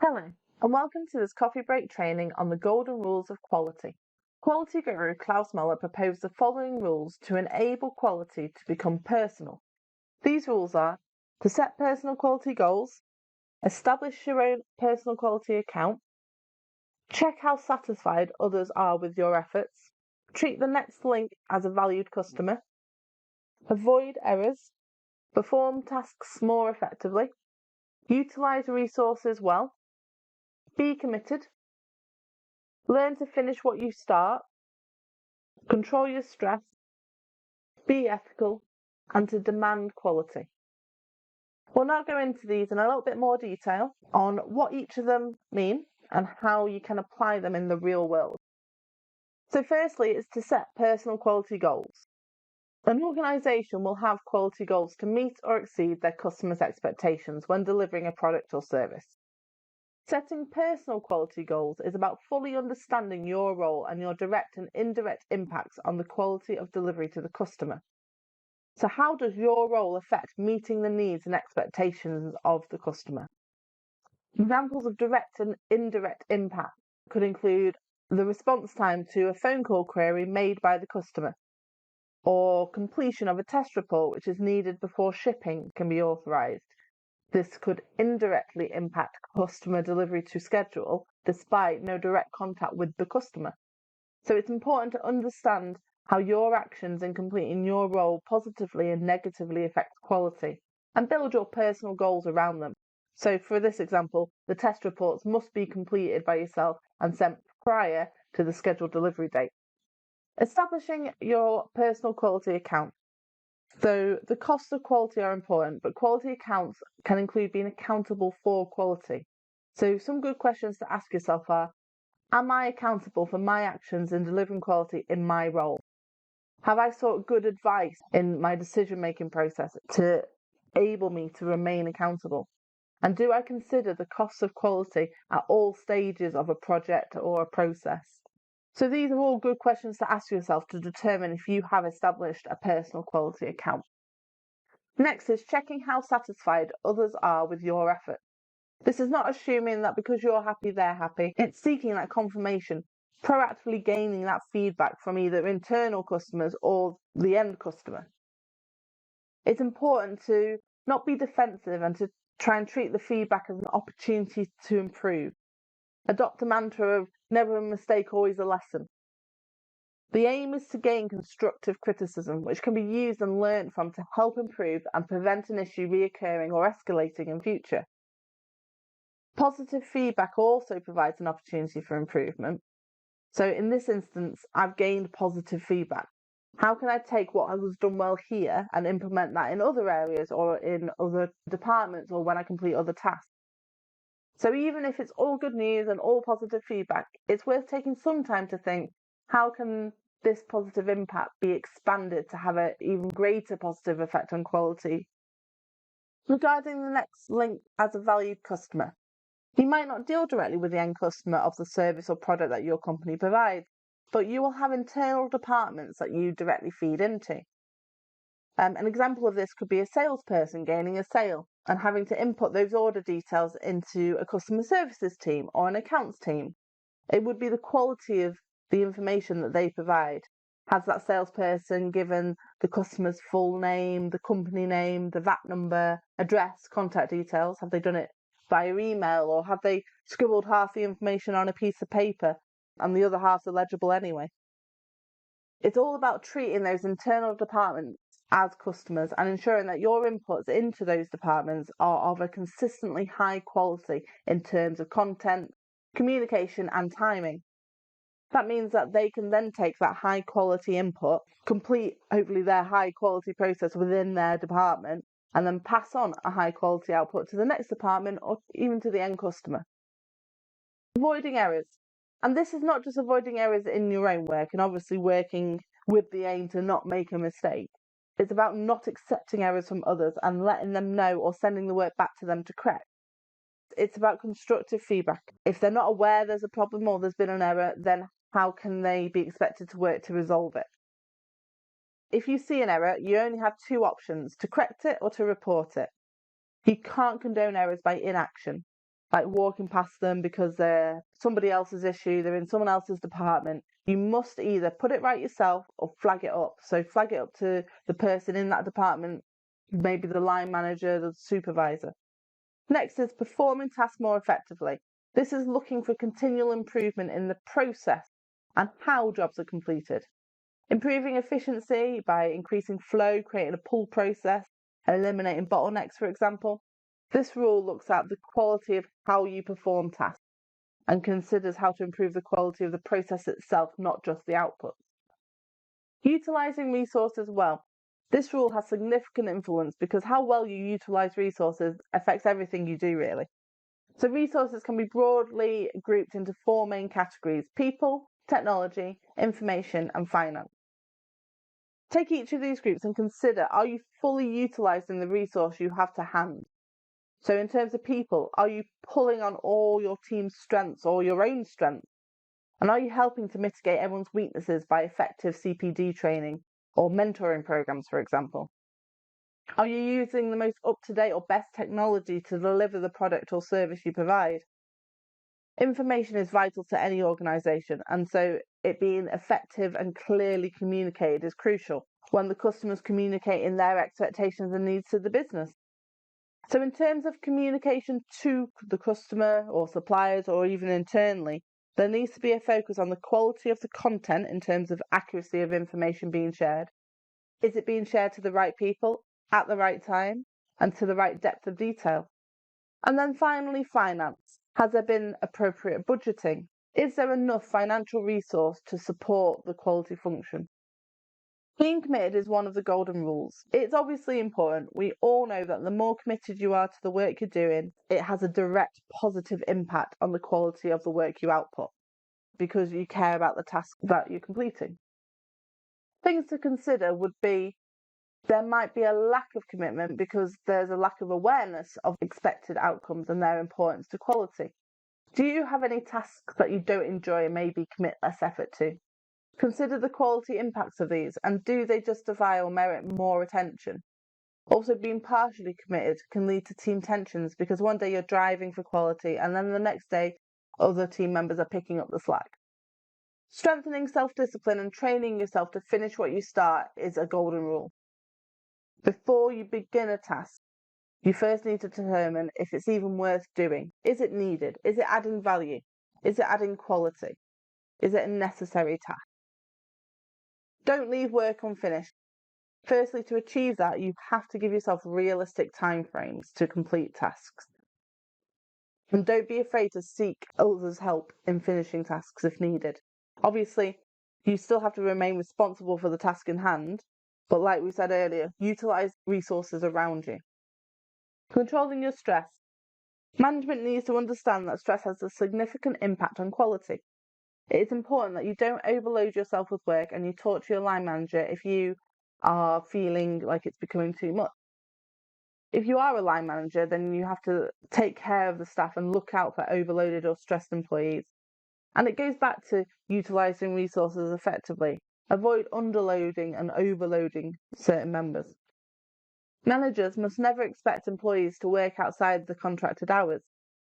Hello, and welcome to this coffee break training on the golden rules of quality. Quality guru Klaus Muller proposed the following rules to enable quality to become personal. These rules are to set personal quality goals, establish your own personal quality account, check how satisfied others are with your efforts, treat the next link as a valued customer, avoid errors, perform tasks more effectively, utilize resources well, be committed, learn to finish what you start, control your stress, be ethical, and to demand quality. We'll now go into these in a little bit more detail on what each of them mean and how you can apply them in the real world. So firstly, it's to set personal quality goals. An organisation will have quality goals to meet or exceed their customers' expectations when delivering a product or service. Setting personal quality goals is about fully understanding your role and your direct and indirect impacts on the quality of delivery to the customer. So how does your role affect meeting the needs and expectations of the customer? Examples of direct and indirect impact could include the response time to a phone call query made by the customer, or completion of a test report which is needed before shipping can be authorised. This could indirectly impact customer delivery to schedule despite no direct contact with the customer. So it's important to understand how your actions in completing your role positively and negatively affect quality and build your personal goals around them. So for this example, the test reports must be completed by yourself and sent prior to the scheduled delivery date. Establishing your personal quality account. So the costs of quality are important, but quality accounts can include being accountable for quality. So some good questions to ask yourself are, am I accountable for my actions in delivering quality in my role? Have I sought good advice in my decision-making process to enable me to remain accountable? And do I consider the costs of quality at all stages of a project or a process? So these are all good questions to ask yourself to determine if you have established a personal quality account. Next is checking how satisfied others are with your effort. This is not assuming that because you're happy, they're happy. It's seeking that confirmation, proactively gaining that feedback from either internal customers or the end customer. It's important to not be defensive and to try and treat the feedback as an opportunity to improve. Adopt a mantra of never a mistake, always a lesson. The aim is to gain constructive criticism, which can be used and learned from to help improve and prevent an issue reoccurring or escalating in future. Positive feedback also provides an opportunity for improvement. So in this instance, I've gained positive feedback. How can I take what was done well here and implement that in other areas or in other departments or when I complete other tasks? So even if it's all good news and all positive feedback, it's worth taking some time to think, how can this positive impact be expanded to have an even greater positive effect on quality? Regarding the next link as a valued customer, you might not deal directly with the end customer of the service or product that your company provides, but you will have internal departments that you directly feed into. An example of this could be a salesperson gaining a sale and having to input those order details into a customer services team or an accounts team. It would be the quality of the information that they provide. Has that salesperson given the customer's full name, the company name, the VAT number, address, contact details? Have they done it via email, or have they scribbled half the information on a piece of paper and the other half's illegible anyway? It's all about treating those internal departments as customers and ensuring that your inputs into those departments are of a consistently high quality in terms of content, communication and timing. That means that they can then take that high quality input, complete hopefully their high quality process within their department, and then pass on a high quality output to the next department or even to the end customer. Avoiding errors. And this is not just avoiding errors in your own work and obviously working with the aim to not make a mistake. It's about not accepting errors from others and letting them know or sending the work back to them to correct. It's about constructive feedback. If they're not aware there's a problem or there's been an error, then how can they be expected to work to resolve it? If you see an error, you only have two options, to correct it or to report it. You can't condone errors by inaction. like walking past them because they're somebody else's issue, they're in someone else's department, you must either put it right yourself or flag it up. So flag it up to the person in that department, maybe the line manager, the supervisor. Next is performing tasks more effectively. This is looking for continual improvement in the process and how jobs are completed. Improving efficiency by increasing flow, creating a pull process, and eliminating bottlenecks, for example. This rule looks at the quality of how you perform tasks and considers how to improve the quality of the process itself, not just the output. Utilising resources well. This rule has significant influence because how well you utilise resources affects everything you do, really. So resources can be broadly grouped into 4 main categories: people, technology, information, and finance. Take each of these groups and consider, are you fully utilising the resource you have to hand? So in terms of people, are you pulling on all your team's strengths or your own strengths? And are you helping to mitigate everyone's weaknesses by effective CPD training or mentoring programs, for example? Are you using the most up-to-date or best technology to deliver the product or service you provide? Information is vital to any organisation, and so it being effective and clearly communicated is crucial when the customer's communicating their expectations and needs to the business. So in terms of communication to the customer or suppliers or even internally, there needs to be a focus on the quality of the content in terms of accuracy of information being shared. Is it being shared to the right people at the right time and to the right depth of detail? And then finally, finance. Has there been appropriate budgeting? Is there enough financial resource to support the quality function? Being committed is one of the golden rules. It's obviously important. We all know that the more committed you are to the work you're doing, it has a direct positive impact on the quality of the work you output because you care about the task that you're completing. Things to consider would be there might be a lack of commitment because there's a lack of awareness of expected outcomes and their importance to quality. Do you have any tasks that you don't enjoy and maybe commit less effort to? Consider the quality impacts of these and do they justify or merit more attention? Also, being partially committed can lead to team tensions because one day you're driving for quality and then the next day other team members are picking up the slack. Strengthening self-discipline and training yourself to finish what you start is a golden rule. Before you begin a task, you first need to determine if it's even worth doing. Is it needed? Is it adding value? Is it adding quality? Is it a necessary task? Don't leave work unfinished. Firstly, to achieve that, you have to give yourself realistic timeframes to complete tasks. And don't be afraid to seek others' help in finishing tasks if needed. Obviously, you still have to remain responsible for the task in hand, but like we said earlier, utilise resources around you. Controlling your stress. Management needs to understand that stress has a significant impact on quality. It is important that you don't overload yourself with work and you talk to your line manager if you are feeling like it's becoming too much. If you are a line manager, then you have to take care of the staff and look out for overloaded or stressed employees. And it goes back to utilising resources effectively. Avoid underloading and overloading certain members. Managers must never expect employees to work outside the contracted hours.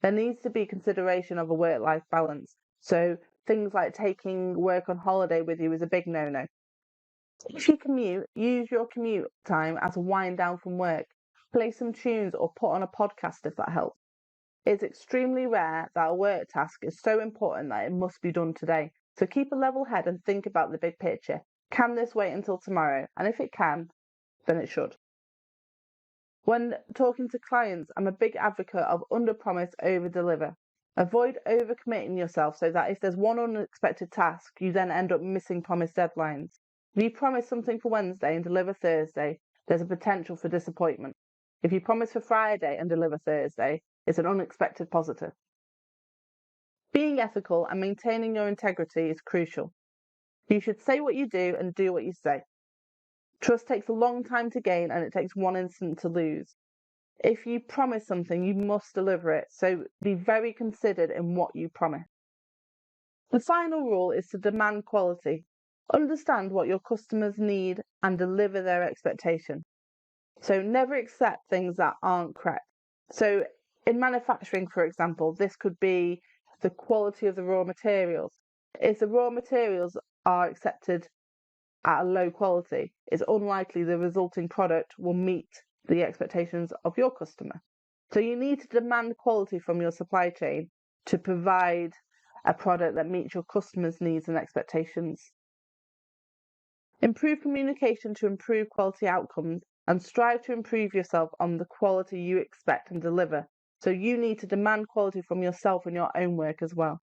There needs to be consideration of a work-life balance. So things like taking work on holiday with you is a big no-no. If you commute, use your commute time as a wind down from work. Play some tunes or put on a podcast if that helps. It's extremely rare that a work task is so important that it must be done today. So keep a level head and think about the big picture. Can this wait until tomorrow? And if it can, then it should. When talking to clients, I'm a big advocate of under-promise, over-deliver. Avoid overcommitting yourself so that if there's one unexpected task, you then end up missing promised deadlines. If you promise something for Wednesday and deliver Thursday, there's a potential for disappointment. If you promise for Friday and deliver Thursday, it's an unexpected positive. Being ethical and maintaining your integrity is crucial. You should say what you do and do what you say. Trust takes a long time to gain and it takes one instant to lose. If you promise something, you must deliver it, so be very considered in what you promise. The final rule is to demand quality. Understand what your customers need and deliver their expectation. So never accept things that aren't correct. So In manufacturing, for example, this could be the quality of the raw materials. If the raw materials are accepted at a low quality, it's unlikely the resulting product will meet the expectations of your customer. So you need to demand quality from your supply chain to provide a product that meets your customers' needs and expectations. Improve communication to improve quality outcomes and strive to improve yourself on the quality you expect and deliver. So you need to demand quality from yourself in your own work as well.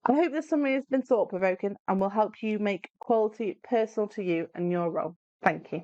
I hope this summary has been thought-provoking and will help you make quality personal to you and your role. Thank you.